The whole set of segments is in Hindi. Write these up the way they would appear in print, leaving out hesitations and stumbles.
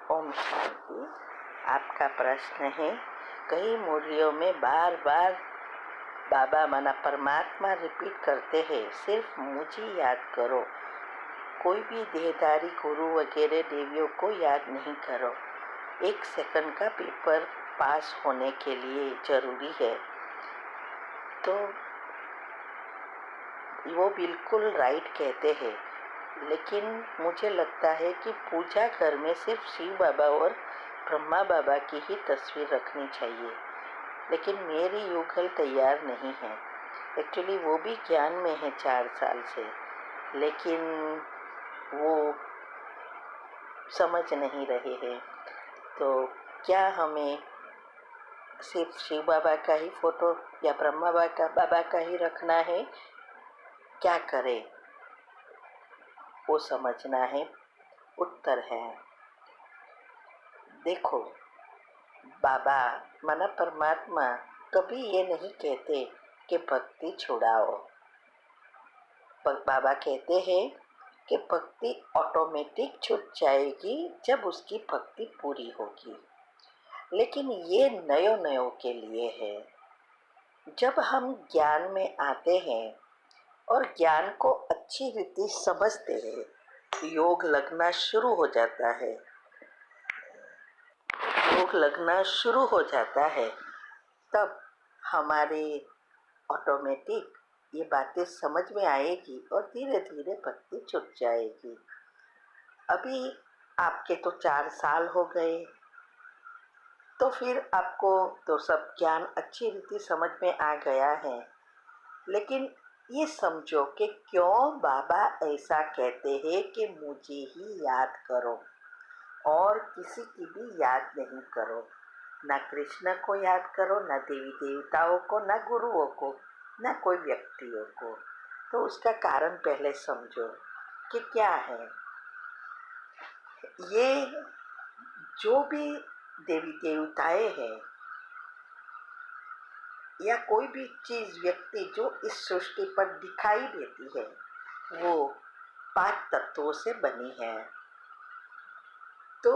ओम शांति। आपका प्रश्न है, कई मुरलियों में बार बार बाबा माना परमात्मा रिपीट करते हैं, सिर्फ मुझे याद करो। कोई भी देहधारी गुरु वगैरह देवियों को याद नहीं करो। 1 सेकंड का पेपर पास होने के लिए जरूरी है। तो वो बिल्कुल राइट कहते हैं, लेकिन मुझे लगता है कि पूजा घर में सिर्फ शिव बाबा और ब्रह्मा बाबा की ही तस्वीर रखनी चाहिए। लेकिन मेरी युगल तैयार नहीं है। एक्चुअली वो भी ज्ञान में है 4 साल से, लेकिन वो समझ नहीं रहे हैं। तो क्या हमें सिर्फ शिव बाबा का ही फोटो या ब्रह्मा बाबा का ही रखना है? क्या करें वो समझना है। उत्तर है, देखो, बाबा माना परमात्मा कभी ये नहीं कहते कि भक्ति छुड़ाओ। बाबा कहते हैं कि भक्ति ऑटोमेटिक छूट जाएगी जब उसकी भक्ति पूरी होगी। लेकिन ये नयों के लिए है। जब हम ज्ञान में आते हैं और ज्ञान को अच्छी रीति समझते हैं, योग लगना शुरू हो जाता है। योग लगना शुरू हो जाता है, तब हमारे ऑटोमेटिक ये बातें समझ में आएगी और धीरे धीरे भक्ति छूट जाएगी। अभी आपके तो 4 साल हो गए, तो फिर आपको तो सब ज्ञान अच्छी रीति समझ में आ गया है। लेकिन ये समझो कि क्यों बाबा ऐसा कहते हैं कि मुझे ही याद करो और किसी की भी याद नहीं करो। ना कृष्ण को याद करो, ना देवी देवताओं को, ना गुरुओं को, ना कोई व्यक्तियों को। तो उसका कारण पहले समझो कि क्या है। ये जो भी देवी देवताएं हैं या कोई भी चीज व्यक्ति जो इस सृष्टि पर दिखाई देती है, वो 5 तत्वों से बनी है। तो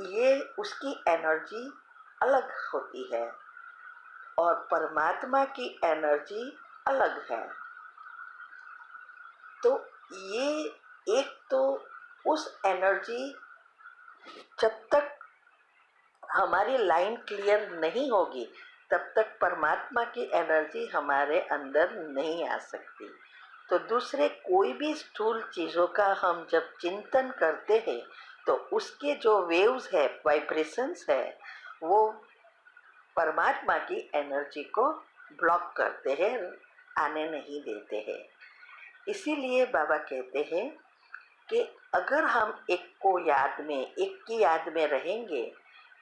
ये उसकी एनर्जी अलग होती है और परमात्मा की एनर्जी अलग है। तो ये एक तो उस एनर्जी, जब तक हमारी लाइन क्लियर नहीं होगी तब तक परमात्मा की एनर्जी हमारे अंदर नहीं आ सकती। तो दूसरे कोई भी स्थूल चीज़ों का हम जब चिंतन करते हैं तो उसके जो वेव्स है, वाइब्रेशंस है, वो परमात्मा की एनर्जी को ब्लॉक करते हैं, आने नहीं देते हैं। इसीलिए बाबा कहते हैं कि अगर हम एक की याद में रहेंगे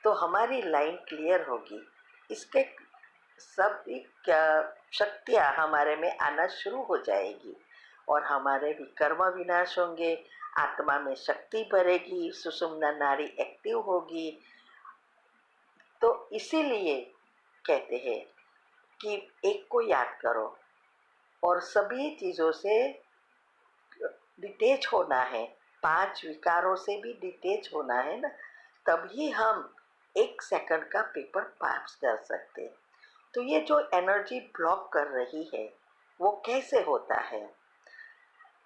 तो हमारी लाइन क्लियर होगी। इसके सब क्या शक्तियाँ हमारे में आना शुरू हो जाएगी और हमारे भी कर्म विनाश होंगे, आत्मा में शक्ति भरेगी, सुषुम्ना नाड़ी एक्टिव होगी। तो इसीलिए कहते हैं कि एक को याद करो और सभी चीज़ों से डिटेच होना है। 5 विकारों से भी डिटेच होना है ना, तभी हम 1 सेकंड का पेपर पास कर सकते। तो ये जो एनर्जी ब्लॉक कर रही है वो कैसे होता है?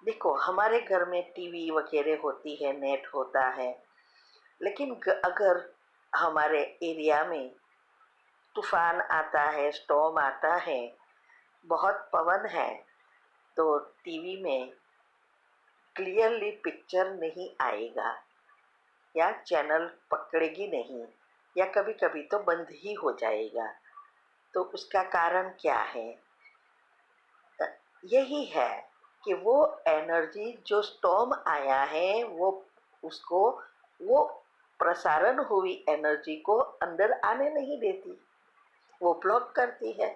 देखो, हमारे घर में टीवी वगैरह होती है, नेट होता है, लेकिन अगर हमारे एरिया में तूफान आता है, स्टॉर्म आता है, बहुत पवन है, तो टीवी में क्लियरली पिक्चर नहीं आएगा या चैनल पकड़ेगी नहीं, या कभी कभी तो बंद ही हो जाएगा। तो उसका कारण क्या है? यही है कि वो एनर्जी जो स्टॉर्म आया है वो प्रसारण हुई एनर्जी को अंदर आने नहीं देती, वो ब्लॉक करती है।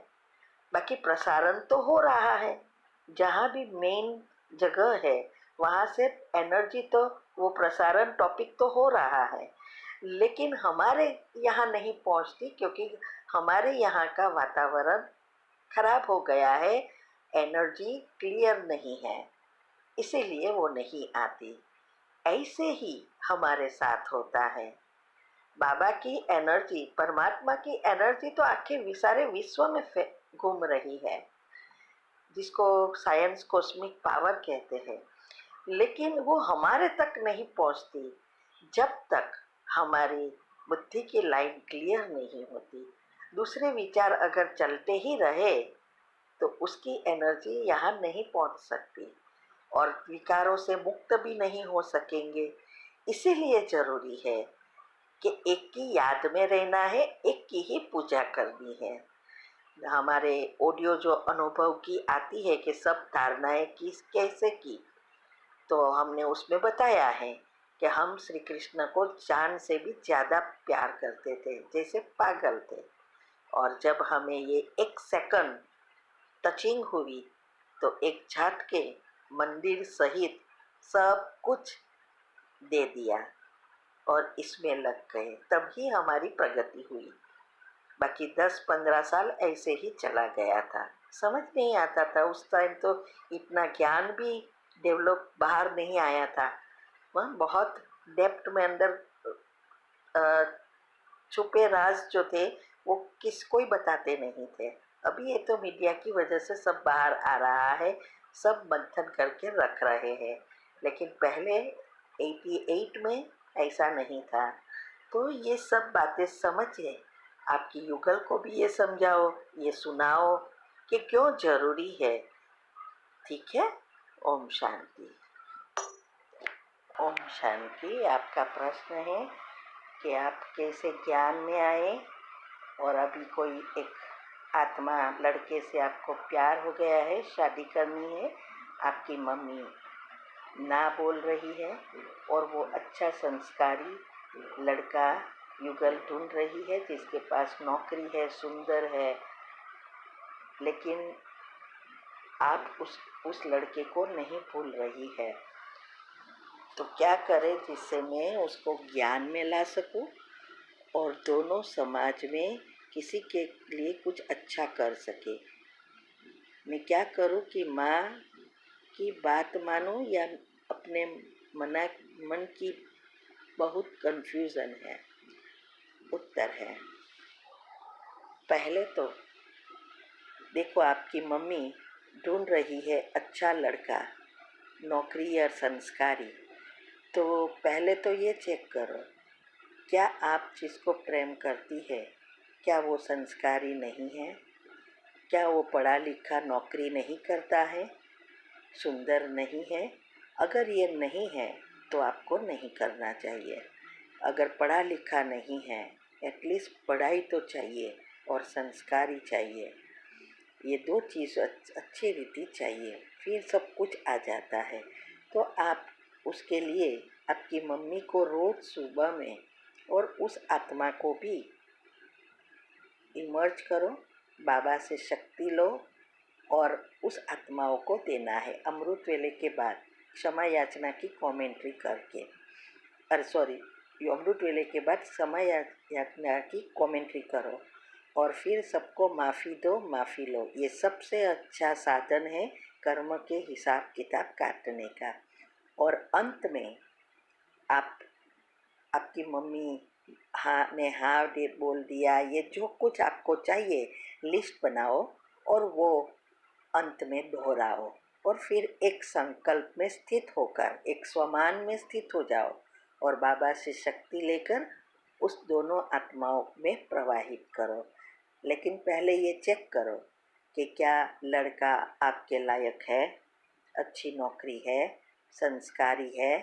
बाकी प्रसारण तो हो रहा है, जहाँ भी मेन जगह है वहाँ से एनर्जी, तो वो प्रसारण टॉपिक तो हो रहा है, लेकिन हमारे यहाँ नहीं पहुँचती क्योंकि हमारे यहाँ का वातावरण खराब हो गया है, एनर्जी क्लियर नहीं है, इसीलिए वो नहीं आती। ऐसे ही हमारे साथ होता है। बाबा की एनर्जी, परमात्मा की एनर्जी तो आखिर सारे विश्व में घूम रही है, जिसको साइंस कॉस्मिक पावर कहते हैं। लेकिन वो हमारे तक नहीं पहुंचती जब तक हमारी बुद्धि की लाइन क्लियर नहीं होती। दूसरे विचार अगर चलते ही रहे तो उसकी एनर्जी यहाँ नहीं पहुंच सकती और विकारों से मुक्त भी नहीं हो सकेंगे। इसीलिए जरूरी है कि एक की याद में रहना है, एक की ही पूजा करनी है। हमारे ऑडियो जो अनुभव की आती है कि सब धारणाएं किस कैसे की, तो हमने उसमें बताया है कि हम श्री कृष्ण को जान से भी ज़्यादा प्यार करते थे, जैसे पागल थे। और जब हमें ये एक सेकंड टचिंग हुई तो एक झटके मंदिर सहित सब कुछ दे दिया और इसमें लग गए, तभी हमारी प्रगति हुई। बाकी 10-15 साल ऐसे ही चला गया था, समझ नहीं आता था उस टाइम, तो इतना ज्ञान भी डेवलप बाहर नहीं आया था। वह बहुत डेप्थ में अंदर छुपे राज जो थे वो किसको ही बताते नहीं थे। अभी ये तो मीडिया की वजह से सब बाहर आ रहा है, सब मंथन करके रख रहे हैं, लेकिन पहले 88 में ऐसा नहीं था। तो ये सब बातें समझिए, आपकी युगल को भी ये समझाओ, ये सुनाओ कि क्यों जरूरी है। ठीक है। ओम शांति। ओम शांति। आपका प्रश्न है कि आप कैसे ज्ञान में आए, और अभी कोई एक आत्मा लड़के से आपको प्यार हो गया है, शादी करनी है, आपकी मम्मी ना बोल रही है और वो अच्छा संस्कारी लड़का युगल ढूंढ रही है जिसके पास नौकरी है, सुंदर है, लेकिन आप उस लड़के को नहीं भूल रही है। तो क्या करें जिससे मैं उसको ज्ञान में ला सकूं और दोनों समाज में किसी के लिए कुछ अच्छा कर सके। मैं क्या करूं कि माँ की बात मानूं या अपने मन की बहुत कंफ्यूजन है। उत्तर है, पहले तो देखो, आपकी मम्मी ढूंढ रही है अच्छा लड़का, नौकरी और संस्कारी। तो पहले तो ये चेक करो, क्या आप जिसको प्रेम करती है क्या वो संस्कारी नहीं है? क्या वो पढ़ा लिखा नौकरी नहीं करता है, सुंदर नहीं है? अगर ये नहीं है तो आपको नहीं करना चाहिए। अगर पढ़ा लिखा नहीं है, एटलीस्ट पढ़ाई तो चाहिए और संस्कारी चाहिए। ये दो चीज़ अच्छी रीति चाहिए, फिर सब कुछ आ जाता है। तो आप उसके लिए आपकी मम्मी को रोज़ सुबह में और उस आत्मा को भी इमर्ज करो, बाबा से शक्ति लो और उस आत्माओं को देना है अमृत वेले के बाद क्षमा याचना की कमेंट्री करके। अमृत वेले के बाद समय याचना की कमेंट्री करो और फिर सबको माफ़ी दो, माफ़ी लो। ये सबसे अच्छा साधन है कर्म के हिसाब किताब काटने का। और अंत में आपकी मम्मी हाँ दे बोल दिया, ये जो कुछ आपको चाहिए लिस्ट बनाओ और वो अंत में दोहराओ और फिर एक संकल्प में स्थित होकर एक स्वमान में स्थित हो जाओ और बाबा से शक्ति लेकर उस दोनों आत्माओं में प्रवाहित करो। लेकिन पहले ये चेक करो कि क्या लड़का आपके लायक है, अच्छी नौकरी है, संस्कारी है।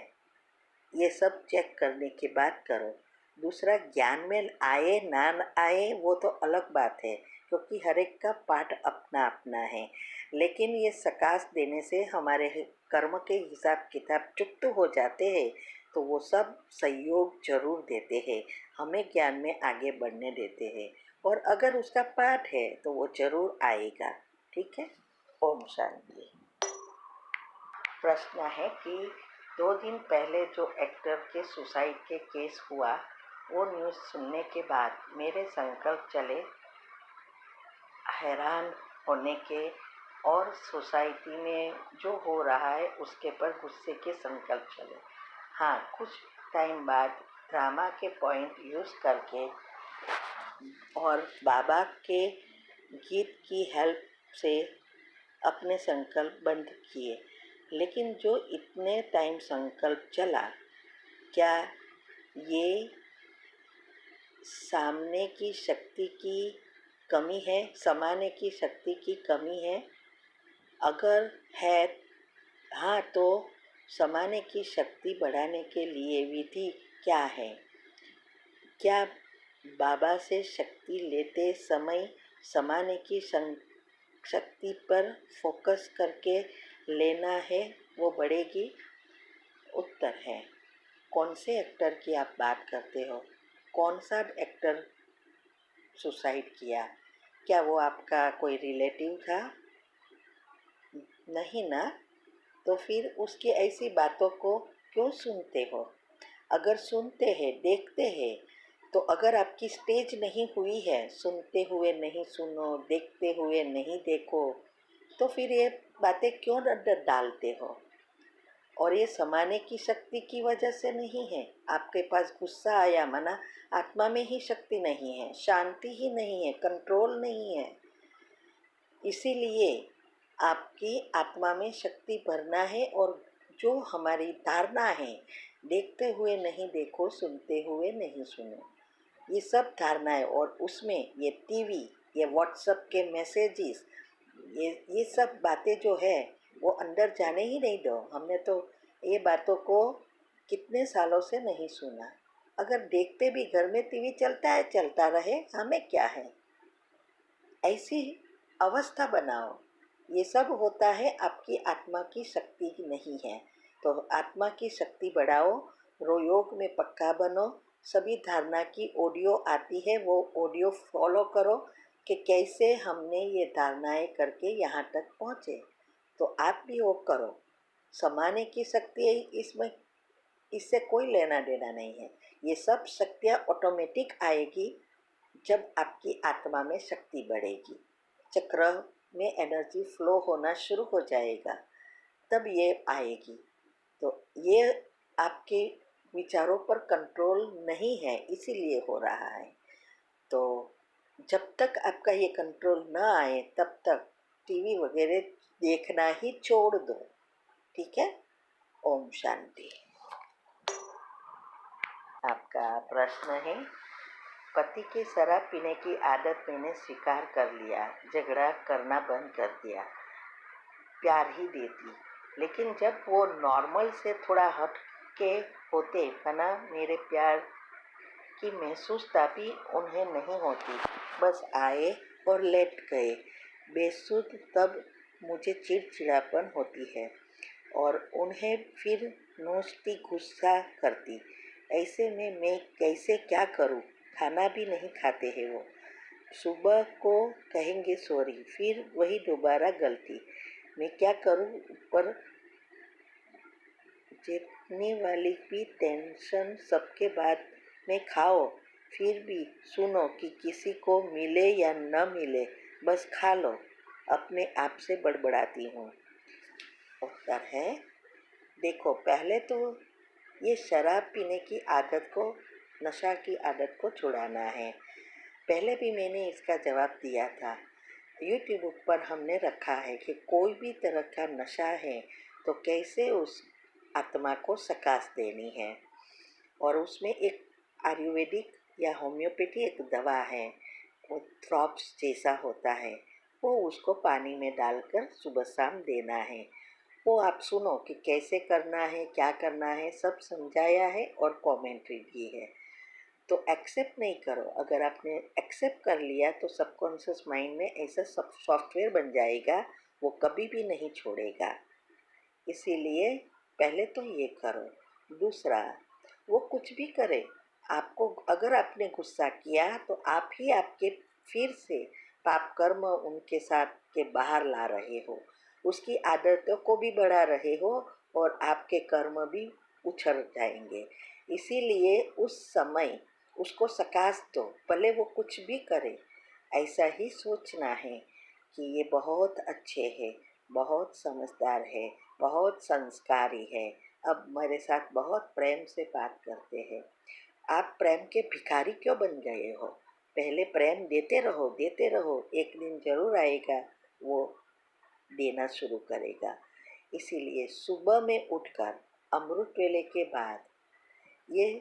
ये सब चेक करने के बाद करो। दूसरा, ज्ञान में आए ना आए वो तो अलग बात है, क्योंकि हर एक का पाठ अपना अपना है। लेकिन ये सकाश देने से हमारे कर्म के हिसाब किताब चुप्त हो जाते हैं, तो वो सब सहयोग जरूर देते हैं, हमें ज्ञान में आगे बढ़ने देते हैं। और अगर उसका पाठ है तो वो जरूर आएगा। ठीक है। ओम शांति। प्रश्न है कि 2 दिन पहले जो एक्टर के सुसाइड के केस हुआ, वो न्यूज़ सुनने के बाद मेरे संकल्प चले हैरान होने के और सोसाइटी में जो हो रहा है उसके पर गुस्से के संकल्प चले। हाँ, कुछ टाइम बाद ड्रामा के पॉइंट यूज़ करके और बाबा के गीत की हेल्प से अपने संकल्प बंद किए। लेकिन जो इतने टाइम संकल्प चला, क्या ये सामने की शक्ति की कमी है, समाने की शक्ति की कमी है? अगर है, हाँ, तो समाने की शक्ति बढ़ाने के लिए विधि क्या है? क्या बाबा से शक्ति लेते समय समाने की शक्ति पर फोकस करके लेना है, वो बढ़ेगी? उत्तर है, कौन से एक्टर की आप बात करते हो? कौन सा एक्टर सुसाइड किया? क्या वो आपका कोई रिलेटिव था? नहीं ना। तो फिर उसकी ऐसी बातों को क्यों सुनते हो? अगर सुनते हैं, देखते हैं, तो अगर आपकी स्टेज नहीं हुई है, सुनते हुए नहीं सुनो, देखते हुए नहीं देखो, तो फिर ये बातें क्यों डालते हो? और ये समाने की शक्ति की वजह से नहीं है। आपके पास गुस्सा आया, माना आत्मा में ही शक्ति नहीं है, शांति ही नहीं है, कंट्रोल नहीं है। इसीलिए आपकी आत्मा में शक्ति भरना है। और जो हमारी धारणा है, देखते हुए नहीं देखो, सुनते हुए नहीं सुनो, ये सब धारणाएं, और उसमें ये टीवी, ये व्हाट्सएप के मैसेजेस, ये सब बातें जो है वो अंदर जाने ही नहीं दो। हमने तो ये बातों को कितने सालों से नहीं सुना। अगर देखते भी, घर में टीवी चलता है, चलता रहे, हमें क्या है? ऐसी अवस्था बनाओ। ये सब होता है आपकी आत्मा की शक्ति नहीं है। तो आत्मा की शक्ति बढ़ाओ, योग में पक्का बनो। सभी धारणा की ऑडियो आती है, वो ऑडियो फॉलो करो कि कैसे हमने ये धारणाएं करके यहाँ तक पहुँचे। तो आप भी वो करो। समाने की शक्ति इसमें, इससे कोई लेना देना नहीं है। ये सब शक्तियाँ ऑटोमेटिक आएगी जब आपकी आत्मा में शक्ति बढ़ेगी, चक्र में एनर्जी फ्लो होना शुरू हो जाएगा, तब ये आएगी। तो ये आपके विचारों पर कंट्रोल नहीं है, इसीलिए हो रहा है। तो जब तक आपका ये कंट्रोल ना आए, तब तक टीवी वगैरह देखना ही छोड़ दो। ठीक है? ओम शांति। आपका प्रश्न है, पति की शराब पीने की आदत मैंने स्वीकार कर लिया, झगड़ा करना बंद कर दिया, प्यार ही देती, लेकिन जब वो नॉर्मल से थोड़ा हट के होते, बना मेरे प्यार की महसूसता भी उन्हें नहीं होती, बस आए और लेट गए बेसुध, तब मुझे चिड़चिड़ापन होती है और उन्हें फिर नोचती, गुस्सा करती। ऐसे में मैं कैसे क्या करूं? खाना भी नहीं खाते हैं वो। सुबह को कहेंगे सॉरी, फिर वही दोबारा गलती। मैं क्या करूं? ऊपर जितने वाली भी टेंशन सबके बाद में खाओ, फिर भी सुनो कि किसी को मिले या न मिले, बस खा लो। अपने आप से बड़बड़ाती हूँ। उत्तर है, देखो, पहले तो ये शराब पीने की आदत को, नशा की आदत को छुड़ाना है। पहले भी मैंने इसका जवाब दिया था। यूट्यूब पर हमने रखा है कि कोई भी तरह का नशा है तो कैसे उस आत्मा को सकाश देनी है। और उसमें एक आयुर्वेदिक या होम्योपैथी एक दवा है, वो ड्रॉप्स जैसा होता है, वो उसको पानी में डालकर सुबह शाम देना है। वो आप सुनो कि कैसे करना है, क्या करना है, सब समझाया है और कमेंट्री भी है। तो एक्सेप्ट नहीं करो। अगर आपने एक्सेप्ट कर लिया तो सबकॉन्शियस माइंड में ऐसा सब सॉफ्टवेयर बन जाएगा, वो कभी भी नहीं छोड़ेगा। इसीलिए पहले तो ये करो। दूसरा, वो कुछ भी करे, आपको अगर आपने गुस्सा किया तो आप ही आपके फिर से पाप कर्म उनके साथ के बाहर ला रहे हो, उसकी आदतों को भी बढ़ा रहे हो और आपके कर्म भी उछल जाएंगे। इसीलिए उस समय उसको सकाश दो, भले वो कुछ भी करे। ऐसा ही सोचना है कि ये बहुत अच्छे हैं, बहुत समझदार है, बहुत संस्कारी है, अब मेरे साथ बहुत प्रेम से बात करते हैं। आप प्रेम के भिखारी क्यों बन गए हो? पहले प्रेम देते रहो, एक दिन जरूर आएगा वो देना शुरू करेगा। इसीलिए सुबह में उठकर अमृत वेले के बाद ये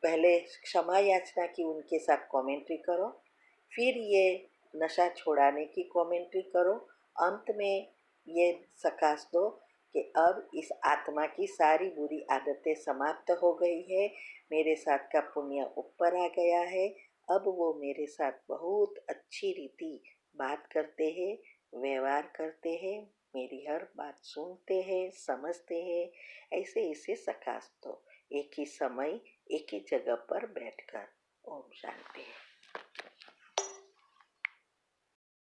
पहले क्षमा याचना की उनके साथ कमेंट्री करो, फिर ये नशा छुड़ाने की कमेंट्री करो, अंत में ये सकाश दो कि अब इस आत्मा की सारी बुरी आदतें समाप्त हो गई है, मेरे साथ का पुण्य ऊपर आ गया है, अब वो मेरे साथ बहुत अच्छी रीति बात करते हैं, व्यवहार करते हैं, मेरी हर बात सुनते हैं, समझते हैं। ऐसे इसे सकाश दो, एक ही समय एक ही जगह पर बैठकर। ओम शांति।